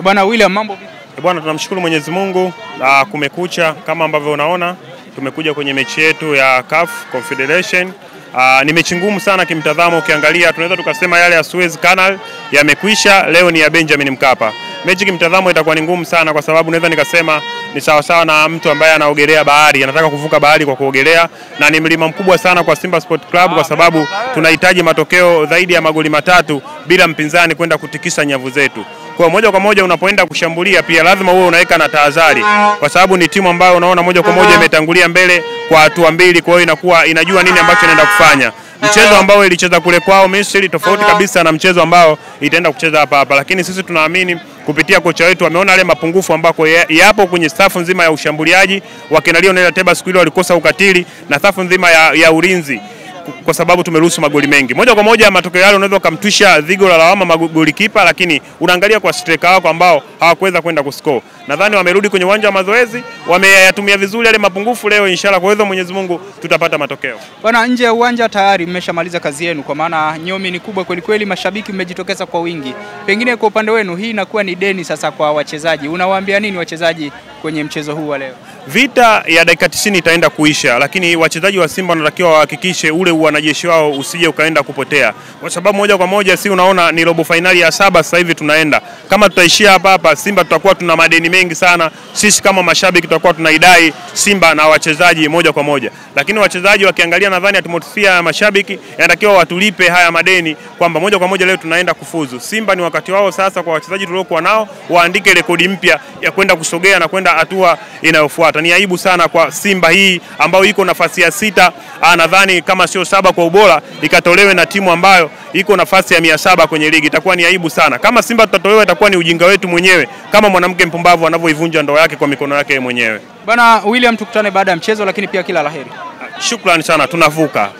Bwana William, mambo vipi? Bwana, tunamshukuru Mwenyezi Mungu, kumekucha kama ambavyo unaona. Tumekuja kwenye mechi yetu ya CAF Confederation. Ni mechi ngumu sana kimtazamo, ukiangalia tunaweza tukasema yale ya Suez Canal yamekwisha, leo ni ya Benjamin Mkapa. Mechi kimtazamo itakuwa ni ngumu sana kwa sababu naweza nikasema ni sawa sawa na mtu ambaye anaogelea bahari, anataka kuvuka bahari kwa kuogelea, na ni mlima mkubwa sana kwa Simba Sport Club kwa sababu tunahitaji matokeo zaidi ya magoli 3 bila mpinzani kwenda kutikisa nyavu zetu. Kwa moja kwa moja unapoenda kushambulia pia lazima uwe unaweka na tahadhari, kwa sababu ni timu ambayo unaona moja kwa moja imetangulia mbele kwa hatua mbili, kwa hiyo inakuwa inajua nini ambacho inaenda kufanya. Mchezo ambao ilicheza kule kwao Misri tofauti kabisa na mchezo ambao itaenda kucheza hapa, lakini sisi tunaamini kupitia kocha wetu ameona yale mapungufu ambako yapo kwenye stafu nzima ya ushambuliaji. Wakina Lionel Ateba siku ile walikosa ukatili na stafu nzima ya ulinzi, kwa sababu tumeruhusu magoli mengi. Moja kwa moja matokeo yale unaweza kumtwisha dhigo la lawama magoli kipa, lakini unaangalia kwa striker wako ambao hawakuweza kwenda kuscore. Nadhani wamerudi kwenye uwanja wa mazoezi, wameyatumia vizuri yale mapungufu leo. Inshallah kwa uwezo Mwenyezi Mungu tutapata matokeo. Bwana, nje ya uwanja tayari mmeshamaliza kazi yenu, kwa maana nyomi ni kubwa kweli kweli, mashabiki mmejitokeza kwa wingi. Pengine kwa upande wenu hii inakuwa ni deni sasa kwa wachezaji. Unawaambia nini wachezaji kwenye mchezo huu wa leo? Vita ya dakika 90 itaenda kuisha, lakini wachezaji wa Simba wanatakiwa wahakikishe ule wanajeshi wao usije ukaenda kupotea, kwa sababu moja kwa moja si unaona ni robo finali ya 7 sasa hivi tunaenda. Kama tutaishia hapa Simba tutakuwa tuna madeni mengi sana. Sisi kama mashabiki tutakuwa tunaidai Simba na wachezaji moja kwa moja, lakini wachezaji wakiangalia, nadhani atmosphere ya mashabiki yanatakiwa watulipe haya madeni, kwamba moja kwa moja leo tunaenda kufuzu. Simba ni wakati wao sasa, kwa wachezaji tuliokuwa nao waandike rekodi mpya ya kwenda kusogea na kwenda hatua inayofuata. Ni aibu sana kwa Simba hii ambayo iko nafasi ya 6, nadhani kama sio 7 kwa ubora, ikatolewe na timu ambayo iko nafasi ya 700 kwenye ligi. Itakuwa ni aibu sana. Kama Simba tutatolewa itakuwa ni ujinga wetu mwenyewe, kama mwanamke mpumbavu anavyoivunja ndoa yake kwa mikono yake mwenyewe. Bwana William, tukutane baada ya mchezo, lakini pia kila laheri. Shukrani sana, tunavuka.